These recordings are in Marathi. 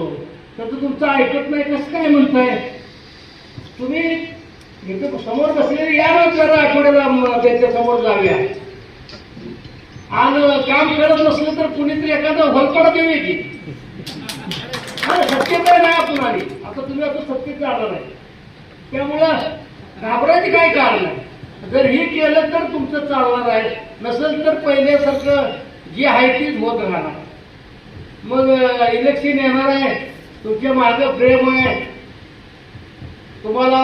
सांगतो तर तो तुमचं ऐकत नाही. कसं काय म्हणताय तुम्ही? इथं समोर बसलेले या ना जरा आठवड्याला त्यांच्या समोर जाऊया. आणि काम करत नसलं तर कुणीतरी एखादं हलपडा देऊया की. सत्यता नाही आपण आली आता तुम्ही आता सत्तेत जाणार आहे त्यामुळं घाबरायची काय कारण नाही. जर हे केलं तर तुमचं चालणार आहे, नसेल तर पहिल्यासारखं जी आहे तीच होत राहणार. मग इलेक्शन येणार आहे, तुमच्या मागं प्रेम आहे. तुम्हाला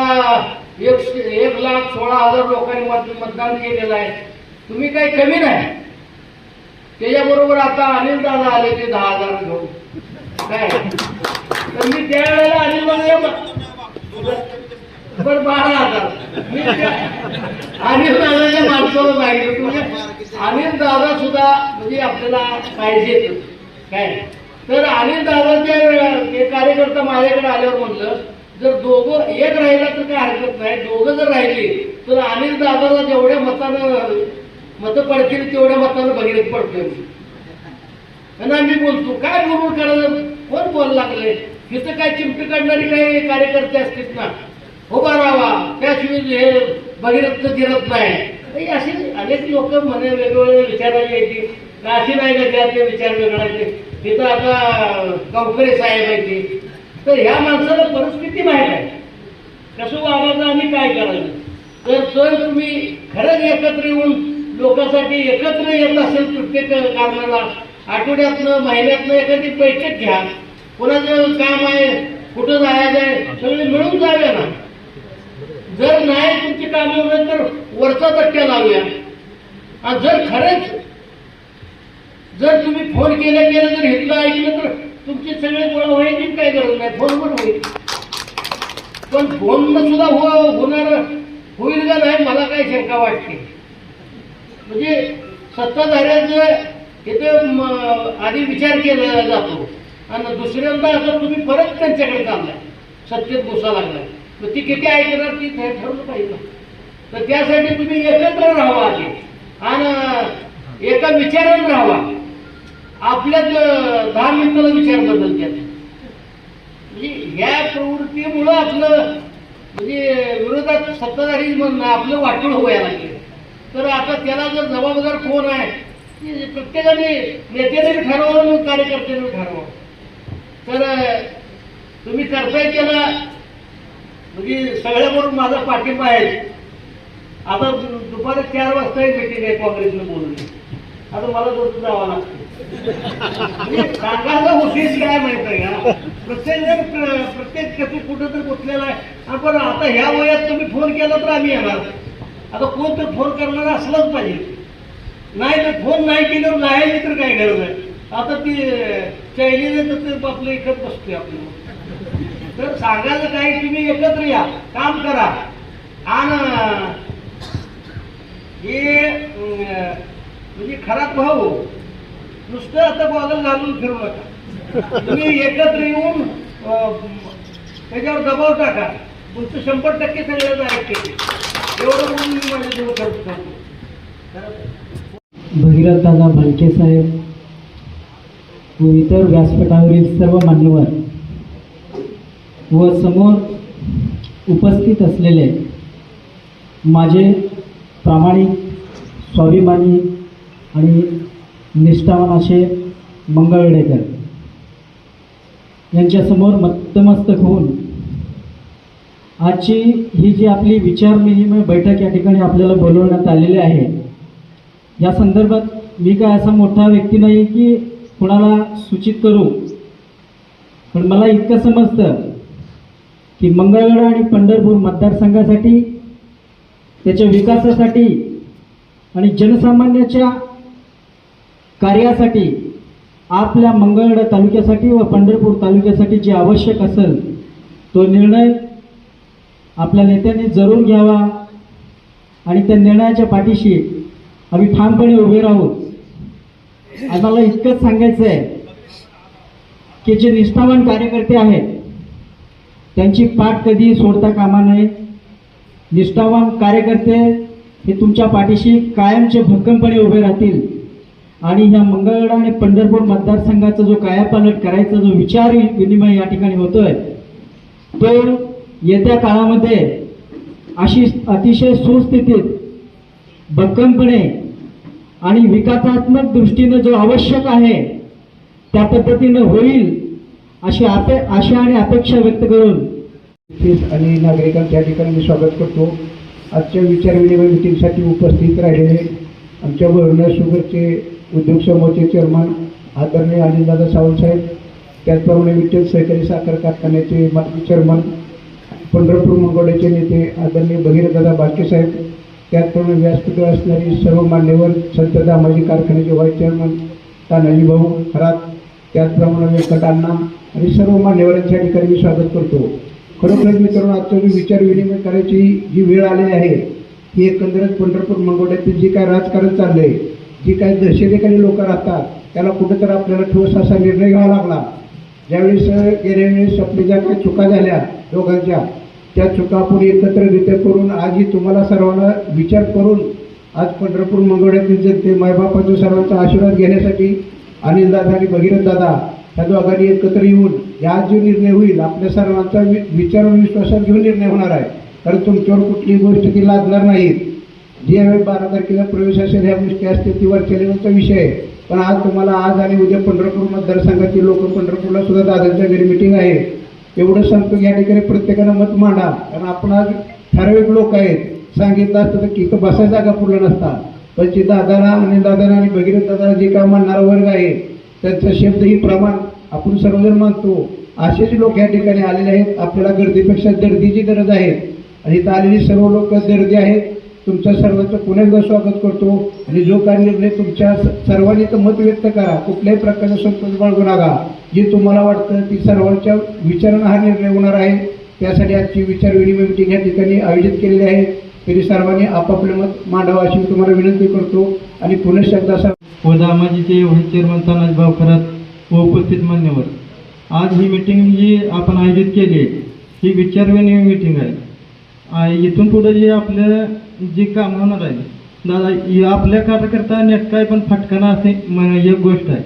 1,16,000 लोकांनी मतदान केलेलं आहे. तुम्ही काही कमी नाही. त्याच्याबरोबर आता अनिल दादा आले ते 10,000 घेऊन काय. तर मी त्यावेळेला अनिल पण 12,000 मी अनिल दादाच्या माणसाला सांगितलं. तुम्ही अनिल दादा सुद्धा म्हणजे आपल्याला पाहिजे काय. तर अनिल दादाचे कार्यकर्ता माझ्याकडे आल्यावर म्हटलं जर दोघं एक राहिला तर काही हरकत नाही, दोघं जर राहिली तर अनिल दादाला जेवढ्या मतं पडतील तेवढ्या मतानं भगीरथ पडतोय. आणि मी बोलतो काय बरोबर करायला कोण बोल लागले. तिथं काय चिमटी काढणारी काही कार्यकर्ते असतील ना, उभा राहावा त्याशिवाय हे भगीरथ जिरत नाही. अशी अनेक लोक म्हणे वेगवेगळे विचारायला यायची. अशी नाही का त्याचे विचार वेगळायचे. तिथं आता कवकरे साहेब आहे ते. तर ह्या माणसाला परिस्थिती माहीत आहे कसं वागायचं आणि काय करायचं. तर तुम्ही खरंच एकत्र येऊन लोकांसाठी एकत्र येत असेल प्रत्येक कारणाला आठवड्यातनं महिन्यातनं एखादी बैठक घ्या. कोणाचं काम आहे, कुठं जायचं आहे, सगळे मिळून जाऊया ना. जर नाही तुमची कामे होत तर वरचा धक्का लावूया. आणि जर खरंच जर तुम्ही फोन केलं जर हितलं ऐकलं तर तुमचे सगळे गोळा व्हायची काही गरज नाही, फोनवर होईल. पण फोन सुद्धा होणार होईल का नाही मला काही शंका वाटते. म्हणजे सत्ताधाऱ्यांचं इथे आधी विचार केला जातो आणि दुसऱ्यांदा असं तुम्ही परत त्यांच्याकडे चाललाय, सत्तेत घुसा लागलाय. मग ती किती ऐकणार ती ठरवलं पाहिजे. तर त्यासाठी तुम्ही एकत्र राहावा आधी आणि एका विचारानं राहावा. आपल्याच 10 मिनिटाला विचार बदलतात. म्हणजे ह्या प्रवृत्तीमुळं आपलं म्हणजे विरोधात सत्ताधारी म्हणणं आपलं वाटोळ व्हायला लागले. तर आता त्याला जर जबाबदार कोण आहे प्रत्येकाने नेत्याने ठरवावं कार्यकर्त्याने ठरवावं. तर तुम्ही करताय त्याला म्हणजे सगळ्याबरोबर माझा पाठिंबा आहे. आता दुपारी 4 वाजता एक मीटिंग आहे काँग्रेसनं बोलवली. आता मला दोन जावं लागतं. सांगायचा उद्देश काय माहित आहे का. प्रत्येक कुठं तर गुंतलेला आहे. पण आता ह्या वयात तुम्ही फोन केला तर आम्ही येणार. आता कोण तर फोन करणार असलाच पाहिजे. नाही तर फोन नाही केल्यावर नाही तर काय गरज आहे. आता ती शैलीने तर आपलं एकच बसतोय आपलं. तर सांगायचं काय तुम्ही एकत्र या, काम करा. आणि हे म्हणजे खराब भाऊ नुसतं आता बॉगल घालून फिरू नका. तुम्ही एकत्र येऊन त्याच्यावर दबाव टाका. तुमचं 100% सगळ्याचं ऐकते एवढं म्हणून मी माझ्या जवळ करतो. भगीरथ दादा भालके साहेब व इतर व्यासपीठावरील सर्व मान्यवर व समोर उपस्थित असलेले माझे प्रामाणिक, स्वाभिमानी आणि निष्ठावान असे मंगळवेडेकर यांच्यासमोर नतमस्तक होऊन आजची ही जी आपली विचारविनिमय बैठक या ठिकाणी आपल्याला बोलवण्यात आलेली आहे. या संदर्भात मी काय असा मोठा व्यक्ती नाही की कुणाला सूचित करू, पण मला इतकं समजतं की मंगळवेढा आणि पंढरपूर मतदारसंघासाठी, त्याच्या विकासासाठी आणि जनसामान्याच्या कार्यासाठी आपल्या मंगळवेढा तालुक्यासाठी व पंढरपूर तालुक्यासाठी जे आवश्यक असेल तो निर्णय आपल्या नेत्यांनी जरूर घ्यावा आणि त्या निर्णयाच्या पाठीशी आम्ही ठामपणे उभे राहू. आम्हाला इतकंच सांगायचं आहे की जे निष्ठावान कार्यकर्ते आहेत त्यांची पाठ कधी सोडता कामा नये. निष्ठावान कार्यकर्ते हे तुमच्या पाठीशी कायमचे भक्कमपणे उभे राहतील आणि ह्या मंगळवेढा आणि पंढरपूर मतदारसंघाचा जो कायापालट करायचा जो विचार विनिमय या ठिकाणी होतोय तो येत्या काळामध्ये अशी अतिशय सुस्थितीत भक्कमपणे आणि विकासात्मक दृष्टीनं जो आवश्यक आहे त्या पद्धतीनं होईल अशी आशा आणि अपेक्षा व्यक्त करून आणि नागरिकांच्या ठिकाणी मी स्वागत करतो. आजच्या विचारविनिमय मीटिंगसाठी उपस्थित राहिलेले आमच्या बरोबर शुगरचे उद्योग समूहाचे चेअरमन आदरणीय अनिलदादा सावंतसाहेब, त्याचप्रमाणे विठ्ठल सहकारी साखर कारखान्याचे माजी चेअरमन, पंढरपूर मंगळवेढ्याचे नेते आदरणीय भगीरथदादा बालकेसाहेब, त्याचप्रमाणे व्यासपीठावर असणारी सर्व मान्यवर, संत दामाजी कारखान्याचे व्हाईस चेअरमन तानाजी भाऊ खरात, त्याचप्रमाणे व्यंकटांना आणि सर्व मान्यवरांच्या ठिकाणी मी स्वागत करतो. खरोखरच मित्रांनो, आजचा जो विचार विनिमय करायची जी वेळ आलेली आहे ही एकंदरच पंढरपूर मंगळवेढ्यातील जी काय राजकारण चाललंय, जी काही दहशतेखाली लोक राहतात त्याला कुठेतरी आपल्याला ठोस असा निर्णय घ्यावा लागला. ज्यावेळेस गेल्या वेळेस आपल्या ज्या काही चुका झाल्या दोघांच्या, त्या चुका आपण एकत्ररित्या करून आजही तुम्हाला सर्वांना विचार करून आज पंढरपूर मंगळवेढ्यातील जनते मायबापाचा सर्वांचा आशीर्वाद घेण्यासाठी अनिलदादा आणि भगीरथदादा ह्या दोघांनी एकत्र येऊन या जो निर्णय होईल आपल्या सर्वांचा विचार आणि विश्वासात घेऊन निर्णय होणार आहे. कारण तुमच्यावर कुठलीही गोष्ट ती लादणार नाहीत. जी यावेळी 12 तारखेला प्रवेश असेल ह्या गोष्टी असतील ती वरच्या लेवलचा विषय आहे. पण आज तुम्हाला आज आणि उद्या पंढरपूर मतदारसंघातील लोक पंढरपूरला सुद्धा दादांच्या घरी मिटिंग आहे. एवढं सांगतो या ठिकाणी प्रत्येकानं मत मांडा. कारण आपण आज ठराविक लोक आहेत. सांगितलं असतं तर इथं बसायचा जागा पुरला नसता. पण जे दादाला आणि दादाला आणि भगीरथदादाला जे काय मानणारा वर्ग आहे त्यांचा शब्द ही प्रमाण आपण सर्वजण मानतो. असेच लोक या ठिकाणी आलेले आहेत. आपल्याला गर्दीपेक्षा दर्दीची गरज आहे आणि इथं आलेली सर्व लोक दर्दी आहेत. तुमच्या सर्वांचं पुन्हा एकदा स्वागत करतो आणि जो काय निर्णय तुमच्या सर्वांनी तर मत व्यक्त करा. कुठल्याही प्रकारचा संकोच बाळगू नका. जे तुम्हाला वाटतं ती सर्वांच्या विचारानं हा निर्णय होणार आहे. त्यासाठी आजची विचार विनिमय मीटिंग या ठिकाणी आयोजित केलेली आहे. तरी सर्वांनी आपापले मत मांडावं अशी तुम्हाला विनंती करतो आणि पुन्हा शब्दाचा व दामाजीचे व्हाईस चेअरमन तानाजी भाऊ खरात व उपस्थित मान्यवर, आज ही मीटिंग जी आपण आयोजित केली ही विचारविनिमय मीटिंग आहे. इथून पुढे जे आपलं जे काम होणार आहे दादा आपल्या कार्यकर्ता नेटकाय पण फटकाना असे एक गोष्ट आहे.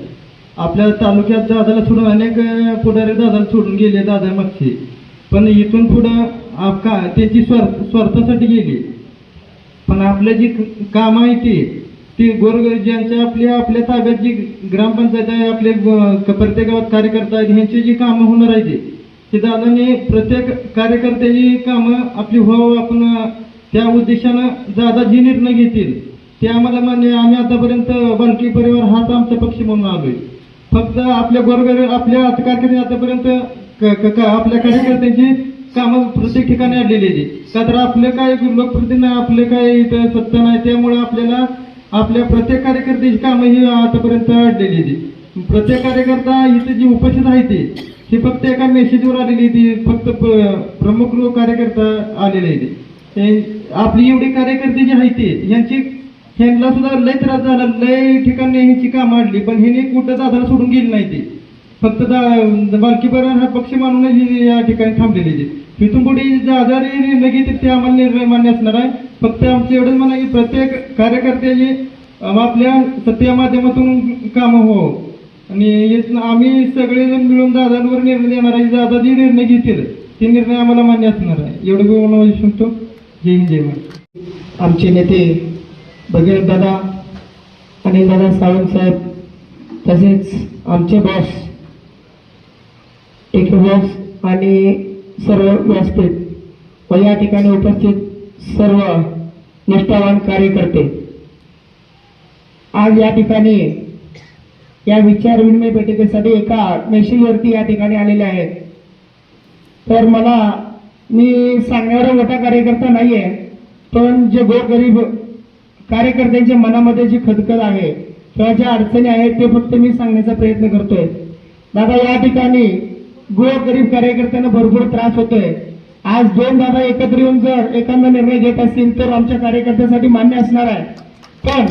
आपल्या तालुक्यात दादाला सोडून अनेक पुढारी दादाला सोडून गेले दादा मागचे, पण इथून पुढं त्यांची स्वार्थासाठी गेली. पण आपल्या जी कामं आहे ती गोरगरिबांच्या आपल्या ताब्यात जी ग्रामपंचायत आहे, आपले प्रत्येक गावात कार्यकर्ता आहेत, ह्यांची जी कामं होणार आहे ते दादांनी प्रत्येक कार्यकर्त्याची कामं आपली व्हावं. आपण त्या उद्देशानं दादा जे निर्णय घेतील ते आम्हाला मान्य. आम्ही आतापर्यंत बालकी परिवार हाच आमचा पक्ष म्हणून आलोय. फक्त आपल्या गोरगरीब आपल्या कार्यकर्ते आतापर्यंत आपल्या कार्यकर्त्यांची कामं प्रत्येक ठिकाणी आणलेली आहे. का तर आपले काय लोकप्रतिनिधी आपले काय इथं सत्ता नाही, त्यामुळे आपल्याला आपल्या प्रत्येक कार्यकर्त्याची कामं ही आतापर्यंत आणलेली आहे. प्रत्येक कार्यकर्ता इथे जी उपस्थित आहे ते फक्त एका मेसेजवर आलेली ती फक्त प्रमुख लोक कार्यकर्ता आलेले आहे. आपली एवढी कार्यकर्ते जी आहे ह्यांना सुद्धा लय त्रास झाला, लय ठिकाणी ह्यांची कामं आणली, पण ह्यांनी कुठं दादाला सोडून गेली नाही. ती फक्त बालकी परिवार हा पक्ष मानूनच या ठिकाणी थांबलेली. तिथून पुढे आजारी निर्णय घेतील ते आम्हाला निर्णय मान्य असणार आहे. फक्त आमचं एवढंच म्हणा की प्रत्येक कार्यकर्त्याची आपल्या सत्या माध्यमातून कामं हो आणि आम्ही सगळेजण मिळून दादांवर निर्णय देणार आहे. दादा जे निर्णय घेतील ते निर्णय आम्हाला मान्य असणार आहे. एवढं बोलणं शकतो. जय हिंद जय महाराष्ट्र. आमचे नेते भगीरथदादा अनिलदादा सावंतसाहेब, तसेच आमचे बॉस टेके बॉस आणि सर्व व्यासपीठ व या ठिकाणी उपस्थित सर्व निष्ठावान कार्यकर्ते, आज या ठिकाणी या विचार विनिमय बैठकीसाठी एका मेसेजवरती या ठिकाणी आलेले आहेत. तर मी सांगणारा मोठा कार्यकर्ता नाही आहे, पण जे गोरगरीब कार्यकर्त्यांच्या मनामध्ये जी खदखद आहे किंवा ज्या अडचणी आहेत ते फक्त मी सांगण्याचा प्रयत्न करतोय. दादा, या ठिकाणी गोरगरीब कार्यकर्त्यांना भरपूर त्रास होतोय. आज दोन दादा एकत्र येऊन जर एखादा निर्णय घेत असतील तर आमच्या कार्यकर्त्यासाठी मान्य असणार आहे. पण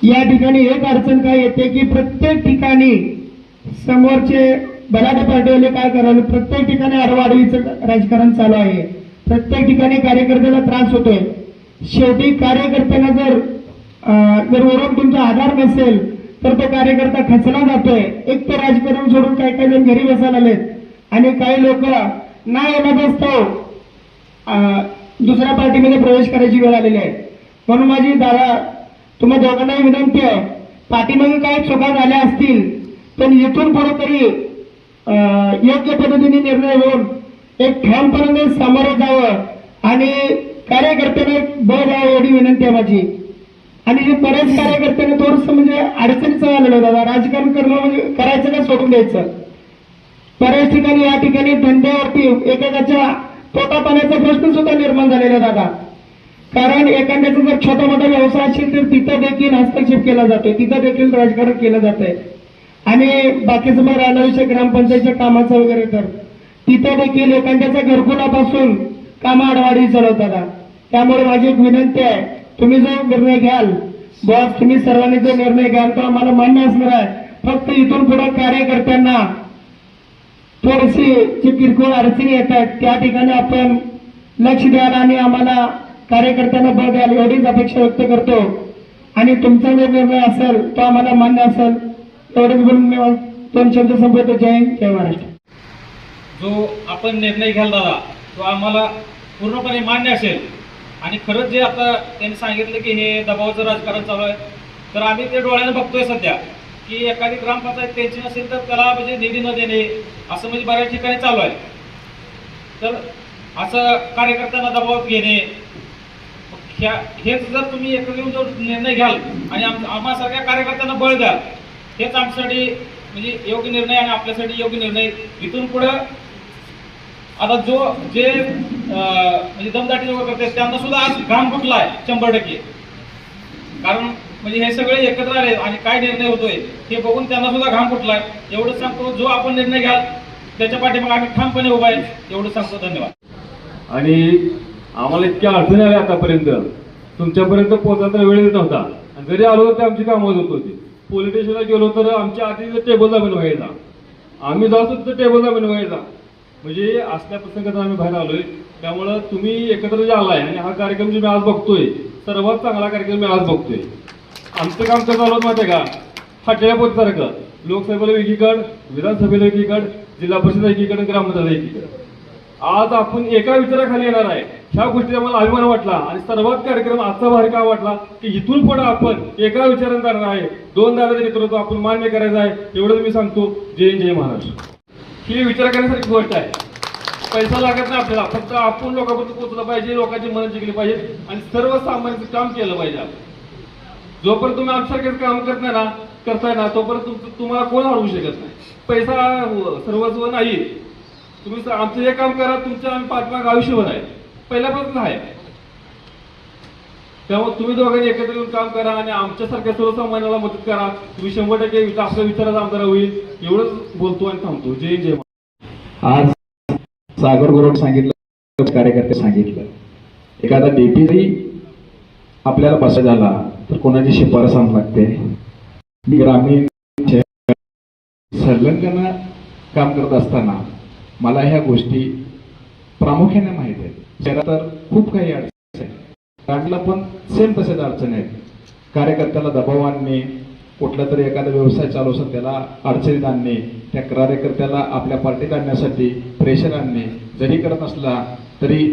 या ठिकाणी एक अडचण काय येते की प्रत्येक ठिकाणी समोरचे बलाढ्य पार्टीवाले काय करायला, प्रत्येक ठिकाणी आडवाडवीचं राजकारण चालू आहे. प्रत्येक ठिकाणी कार्यकर्त्याला त्रास होतोय. शेवटी कार्यकर्त्यांना जर जर वरून तुमचा आधार नसेल तर तो कार्यकर्ता खचला जातोय. एक तर राजकारण सोडून काही काही जण घरी बसायला आलेत आणि काही लोक ना येण्याचा दुसऱ्या पार्टीमध्ये प्रवेश करायची वेळ आलेली आहे. म्हणून माझी दादा तुम्हा दोघांनाही विनंती आहे, पाठीमागे काही चुका झाल्या असतील पण इथून पुढे तरी योग्य पद्धतीने निर्णय घेऊन एक ठामपणाने सामोरं जावं आणि कार्यकर्त्यांना एक बळ द्यावं एवढी विनंती आहे माझी. आणि जे बऱ्याच कार्यकर्त्यांनी थोडंसं म्हणजे अडचणीचं झालेलं दादा, राजकारण करणं म्हणजे करायचं का सोडून द्यायचं. बऱ्याच ठिकाणी या ठिकाणी धंद्यावरती एकेकाच्या पोटा पाण्याचा प्रश्न सुद्धा निर्माण झालेला दादा. कारण एखाद्याचा जर छोटा मोठा व्यवसाय असेल तर तिथं देखील हस्तक्षेप केला जातोय, तिथं देखील राजकारण केलं जात आहे. आणि बाकीचं मग राहिला विषय ग्रामपंचायतच्या कामाचा वगैरे तर तिथं देखील एखाद्याच्या घरकुलापासून कामं आडवाडी चालवतात. त्यामुळे माझी एक विनंती आहे, तुम्ही जो निर्णय घ्याल बॉस, तुम्ही सर्वांनी जो निर्णय घ्याल तो आम्हाला मान्य असणार आहे. फक्त इथून पुढे कार्यकर्त्यांना थोडीशी जी किरकोळ अडचणी येतात त्या ठिकाणी आपण लक्ष द्याल आणि आम्हाला कार्यकर्त्यांना बळ द्याल एवढीच अपेक्षा व्यक्त करतो. आणि तुमचा जो निर्णय असेल तो आम्हाला मान्य असेल एवढंच बोलून मी दोन शब्द संपवतो. जय हिंद, जय महाराष्ट्र. जो आपण निर्णय घ्याल दादा तो आम्हाला पूर्णपणे मान्य असेल. आणि खरंच जे आता त्यांनी सांगितलं की हे दबावाचं राजकारण चालू आहे, तर आम्ही ते डोळ्याने बघतोय सध्या की एखादी ग्रामपंचायत त्यांची नसेल तर त्याला म्हणजे निधी न देणे असं म्हणजे बऱ्याच ठिकाणी चालू आहे. तर असं कार्यकर्त्यांना दबाव घेणे हेच जर तुम्ही एकत्र येऊन जो निर्णय घ्याल आणि आम्हासारख्या कार्यकर्त्यांना बळ द्याल हेच आमच्यासाठी म्हणजे योग्य निर्णय आणि आपल्यासाठी योग्य निर्णय. इथून पुढं आता जे म्हणजे दमदाटी वगैरे करते त्यांना सुद्धा आज घाम फुटला आहे 100%. कारण म्हणजे हे सगळे एकत्र आले आणि काय निर्णय होतोय हे बघून त्यांना सुद्धा घाम फुटलाय. एवढंच सांगतो, जो आपण निर्णय घ्याल त्याच्या पाठीमागे आम्ही ठामपणे उभा आहे. एवढं सांगतो. धन्यवाद. आणि आम्हाला इतक्या अडचणी आल्या आतापर्यंत, तुमच्यापर्यंत पोहोचायचा वेळ येत नव्हता. आणि जरी आलो तर आमची कामं होत होती. पोलीस स्टेशनला गेलो तर आमच्या आधी टेबलला बनवायचा, आम्ही जाऊ तर टेबलला बनवायचा. म्हणजे असल्या प्रसंगात आम्ही बाहेर आलोय. त्यामुळं तुम्ही एकत्र जे आलाय आणि हा कार्यक्रम जे मी आज बघतोय सर्वात चांगला कार्यक्रम मी आज बघतोय. आमचं काम कसं आलं माहिती आहे का, फाटलेल्या पोतसारखं. लोकसभेला एकीकड, विधानसभेला एकीकड, जिल्हा परिषद एकीकड, ग्रामपंचायत एकीकड. आज आपण एका विचाराखाली येणार आहे. ह्या गोष्टीचा मला अभिमान वाटला. आणि सर्वात कार्यक्रम आजचा भारी का वाटला की इथून पुढे आपण एका विचाराने करणार आहे. 2 दादाचे नेतृत्व आपण मान्य करायचं आहे. एवढंच मी सांगतो. जय हिंद, जय महाराष्ट्र. ही विचार करण्यासारखी गोष्ट आहे. पैसा लागत नाही आपल्याला, फक्त आपण लोकांपर्यंत पोहोचलं पाहिजे, लोकांची मनं जिंकली पाहिजे आणि सर्वसामान्यांचं काम केलं पाहिजे. जोपर्यंत तुम्ही आमच्यासारखेच काम करताय ना तोपर्यंत तुम्हाला कोण अडवू शकत नाही. पैसा सर्वस्व नाही. तुम्ही आमचं हे काम करा, तुमचं आम्ही पाठमाग आयुष्यभर आहे, पहिल्यापासून आहे. त्यामुळे तुम्ही दोघांनी एकत्र येऊन काम करा आणि आमच्यासारख्या सर्वसामान्याला मदत करा. तुम्ही 100% आपल्या विचाराचा आमदार होईल. एवढंच बोलतो आणि थांबतो. जय जय. आज सागर गोरड सांगितलं, कार्यकर्ते सांगितलं, एखादा डीपी जरी आपल्याला बसा झाला तर कोणाची शिफारस आम लागते. मी ग्रामीण संलग्न काम करत असताना मला ह्या गोष्टी प्रामुख्याने माहीत आहेत. शहरात तर खूप काही अडचणी आहेत, ग्रामीणला पण सेम तसेच अडचणी आहेत. कार्यकर्त्याला दबाव आणणे, कुठला तरी एखादा व्यवसाय चालू असेल त्याला अडचणीत आणणे, त्या कार्यकर्त्याला आपल्या पार्टीत आणण्यासाठी प्रेशर आणणे, जरी करत नसला तरी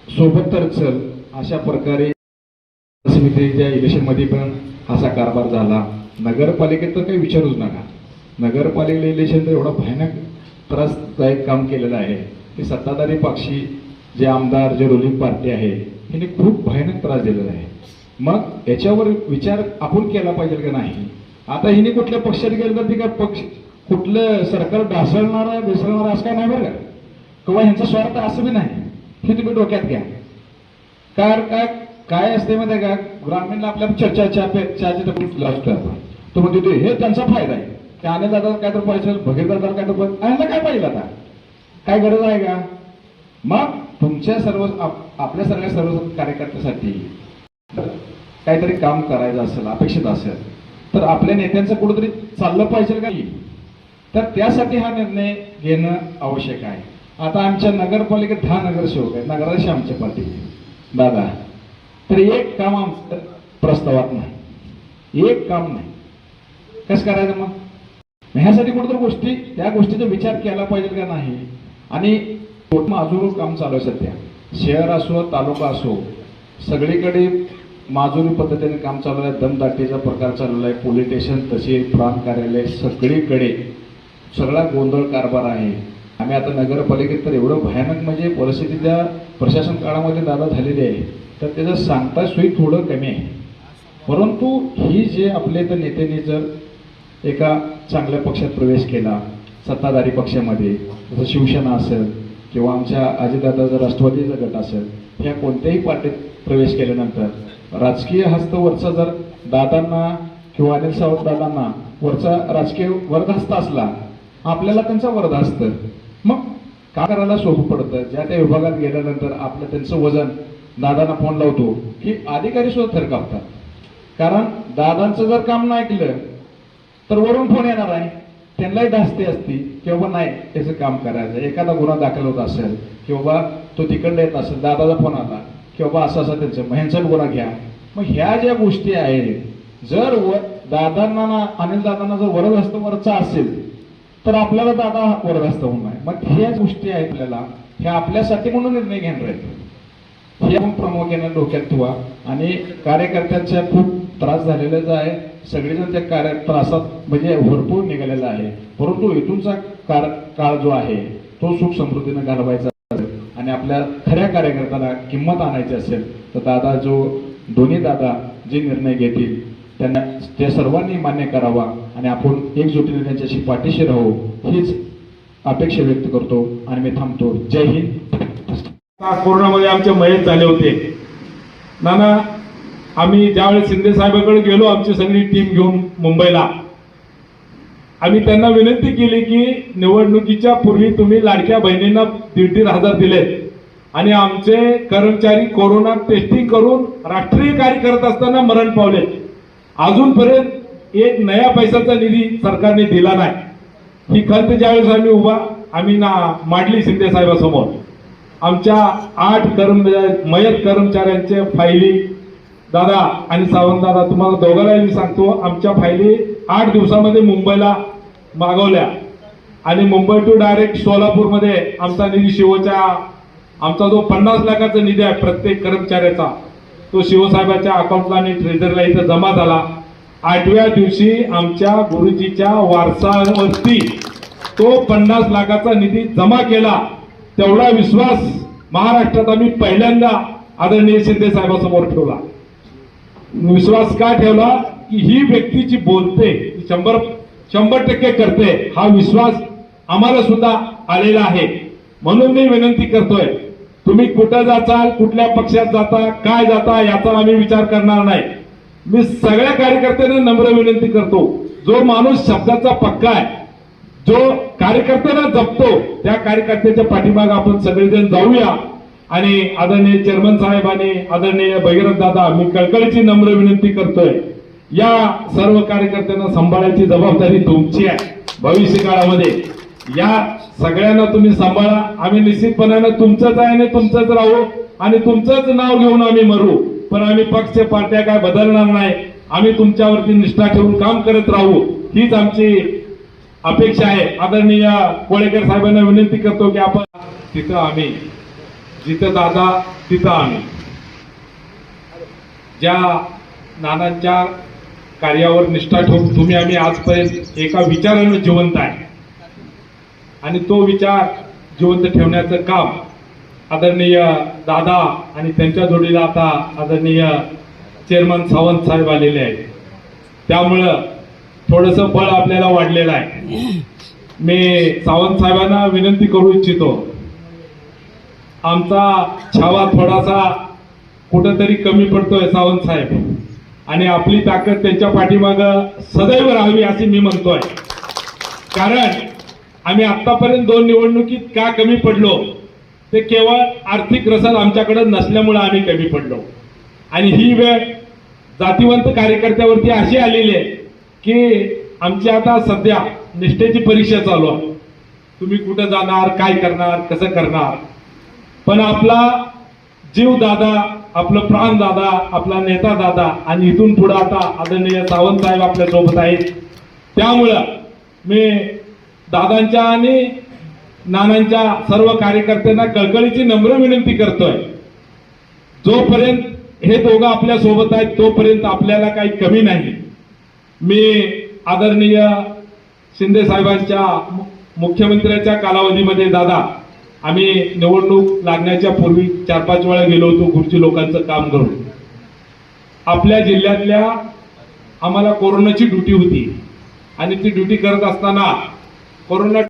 सोबत तर चल अशा प्रकारे समितीच्या इलेक्शनमध्ये पण असा कारभार झाला. नगरपालिकेत तर काही विचारूच नका. नगरपालिकेला इलेक्शन तर एवढा भयानक त्रासदायक काम केलेलं आहे की सत्ताधारी पक्षी जे आमदार, जे रुलिंग पार्टी आहे हिने खूप भयानक त्रास दिलेला आहे. मग याच्यावर विचार आपण केला पाहिजे का नाही. आता हिने कुठल्या पक्षात गेलं तर ती काय पक्ष कुठलं सरकार ढासळणारा बेसळणारा असं काय नाही बरं का, किंवा ह्यांचा स्वार्थ असं बी नाही. हे तुम्ही डोक्यात घ्या. काय असते माहिती आहे का, ग्रामीणला आपल्या चहाची टपरी लास्ट करतो तो म्हणतो हे त्यांचा फायदा आहे. त्या आनंद दादा काय तर पाहिजे, भगीर दादा काय तर पाहिजे, काय पाहिजे आता काय गरज आहे का. मग तुमच्या आपल्या सर्व कार्यकर्त्यासाठी काहीतरी काम करायचं असेल, अपेक्षित असेल तर आपल्या नेत्यांचं कुठंतरी चाललं पाहिजे का, तर त्यासाठी हा निर्णय घेणं आवश्यक आहे. आता आमच्या नगरपालिकेत 10 नगरसेवक आहेत, नगराध्यक्ष आमच्या पार्टी दादा, तर एक काम आमचं प्रस्तावात नाही. एक काम नाही. कसं करायचं मग? ह्यासाठी कुठेतरी गोष्टी त्या गोष्टीचा विचार केला पाहिजे का नाही. आणि माजुरी काम चालू आहे सध्या, शहर असो तालुका असो सगळीकडे माजुरी पद्धतीने काम चालू आहे. दमदाटीचा प्रकार चालू आहे. पोलीस स्टेशन तहसील प्रांत कार्यालय सगळीकडे सगळा गोंधळ कारभार आहे. आम्ही आता नगरपालिकेत तर एवढं भयानक म्हणजे परिस्थिती त्या प्रशासन काळामध्ये दादा झालेली आहे, तर त्याचं सांगता सोयी थोडं कमी आहे. परंतु ही जे आपले तर नेत्यांनी जर एका चांगल्या पक्षात प्रवेश केला, सत्ताधारी पक्षामध्ये, जसं शिवसेना असेल किंवा आमच्या अजितदादा जर राष्ट्रवादीचा गट असेल, ह्या कोणत्याही पार्टीत प्रवेश केल्यानंतर राजकीय हस्तवरचा जर दादांना किंवा अनिल सावंत दादांना वरचा राजकीय वरदहस्त असला, आपल्याला त्यांचा वरदहस्त, मग का करायला सोपं पडतं. ज्या त्या विभागात गेल्यानंतर आपलं त्यांचं वजन दादांना फोन लावतो की अधिकारी सुद्धा थरकावतात. कारण दादांचं जर काम नाही ऐकलं तर वरून फोन येणार आहे, त्यांनाही धास्ती असती की बाबा नाही त्याचं काम करायचं. एखादा गुन्हा दाखल होत असेल की बाबा तो तिकडे येत असेल, दादाचा फोन आला की बाबा असं असं त्यांचं मग ह्यांचा गुन्हा घ्या. मग ह्या ज्या गोष्टी आहेत, जर दादांना अनिल दादांना जर वरदहस्त वरचा असेल तर आपल्याला दादा वरदहस्त होणार आहे. मग ह्या गोष्टी आहेत आपल्याला ह्या आपल्यासाठी म्हणून निर्णय घेणार आहेत. हे आपण प्रामुख्याने डोक्यात ठेवा. आणि कार्यकर्त्यांच्या खूप त्रास झालेलाच आहे. सगळेजण त्या त्रासात म्हणजे भरपूर निघालेला आहे. परंतु इथूनचा काळ जो आहे तो सुख समृद्धीने घालवायचा असेल आणि आपल्या खऱ्या कार्यकर्त्याला किंमत आणायची असेल तर दादा जो दोन्ही दादा जे निर्णय घेतील त्यांना ते सर्वांनी मान्य करावा आणि आपण एकजुटीने त्यांच्याशी पाठीशी राहू हीच अपेक्षा व्यक्त करतो आणि मी थांबतो. जय हिंद. कोरोनामध्ये आमचे मयत झाले होते. नाना आम्ही ज्यावेळेस शिंदे साहेबांकडे गेलो आमची सगळी टीम घेऊन मुंबईला, आम्ही त्यांना विनंती केली की निवडणुकीच्या पूर्वी तुम्ही लाडक्या बहिणींना 1,500 दिलेत आणि आमचे कर्मचारी कोरोना टेस्टिंग करून राष्ट्रीय कार्य करत असताना मरण पावले. अजूनपर्यंत एक नया पैशाचा निधी सरकारने दिला नाही. ही खंत ज्यावेळेस आम्ही मांडली शिंदे साहेबांसमोर, आमच्या 8 मयत कर्मचाऱ्यांच्या फायली दादा आणि सावंत दादा तुम्हाला दोघांनाही मी सांगतो, आमच्या फायली 8 दिवसामध्ये मुंबईला मागवल्या आणि मुंबई टू डायरेक्ट सोलापूरमध्ये आमचा निधी आमचा जो 50 लाखाचा निधी आहे प्रत्येक कर्मचाऱ्याचा, तो शिवसाहेबाच्या अकाउंटला आणि ट्रेझरला इथं जमा झाला. 8व्या दिवशी आमच्या गुरुजीच्या वारसावरती तो 50 लाखाचा निधी जमा केला. तेवढा विश्वास महाराष्ट्रात आम्ही पहिल्यांदा आदरणीय शिंदे साहेबांसमोर ठेवला. विश्वास का ठेवला की ही व्यक्ती जी बोलते 100% करते, हा विश्वास आम्हाला सुद्धा आलेला आहे. म्हणून मी विनंती करतोय, तुम्ही कुठं जाचाल, कुठल्या पक्षात जाता, काय जाता याचा आम्ही विचार करणार नाही. मी सगळ्या कार्यकर्त्यांना नम्र विनंती करतो, जो माणूस शब्दाचा पक्का आहे, जो कार्यकर्त्यांना जपतो, त्या कार्यकर्त्याच्या पाठीमागे आपण सगळेजण जाऊया. आणि आदरणीय चेअरमन साहेब आणि आदरणीय भगीरथ दादा, मी कळकळीची नम्र विनंती करतोय, या सर्व कार्यकर्त्यांना सांभाळायची जबाबदारी तुमची आहे. भविष्य काळामध्ये या सगळ्यांना तुम्ही सांभाळा. आम्ही निश्चितपणानं तुमचंच आहे आणि तुमचंच राहू आणि तुमचंच नाव घेऊन आम्ही मरू, पण आम्ही पक्ष पार्ट्या काय बदलणार नाही. आम्ही तुमच्यावरती निष्ठा ठेवून काम करत राहू, हीच आमची अपेक्षा आहे. आदरणीय कोळेकर साहेबांना विनंती करतो की आपण तिथं आम्ही, जिथं दादा तिथं आम्ही, ज्या नानांच्या कार्यावर निष्ठा ठेवून तुम्ही आम्ही आजपर्यंत एका विचारानं जिवंत आहे आणि तो विचार जिवंत ठेवण्याचं काम आदरणीय दादा आणि त्यांच्या जोडीला आता आदरणीय चेअरमन सावंत साहेब आलेले आहेत. त्यामुळं थोडंसं बळ आपल्याला वाढलेलं आहे. मी सावंत साहेबांना विनंती करू इच्छितो, आमचा छावा थोडासा कुठंतरी कमी पडतोय सावंत साहेब, आणि आपली ताकद त्यांच्या पाठीमागं सदैव राहावी अशी मी म्हणतोय. कारण आम्ही आतापर्यंत 2 निवडणुकीत का कमी पडलो, ते केवळ आर्थिक रसन आमच्याकडे नसल्यामुळे आम्ही कमी पडलो. आणि ही वेळ जातीवंत कार्यकर्त्यावरती अशी आलेली आहे की आमची आता सध्या निष्ठेची परीक्षा चालू आहे. तुम्ही कुठं जाणार, काय करणार, कसं करणार. पण आपला जीव दादा आपलं प्राण दादा, आपला नेता दादा आणि इथून पुढे आता आदरणीय सावंत साहेब आपल्या सोबत आहेत. त्यामुळं मी दादांच्या आणि नानांच्या सर्व कार्यकर्त्यांना कळकळीची नम्र विनंती करतोय, जोपर्यंत हे दोघं आपल्या सोबत आहेत तोपर्यंत आपल्याला काही कमी नाही. मी आदरणीय शिंदे साहेबांच्या मुख्यमंत्र्याच्या कालावधीमध्ये दादा आम्ही निवडणूक लागण्याच्या पूर्वी 4-5 वेळा गेलो होतो खुर्ची लोकांचं काम करून. आपल्या जिल्ह्यातल्या आम्हाला कोरोनाची ड्युटी होती आणि ती ड्युटी करत असताना कोरोना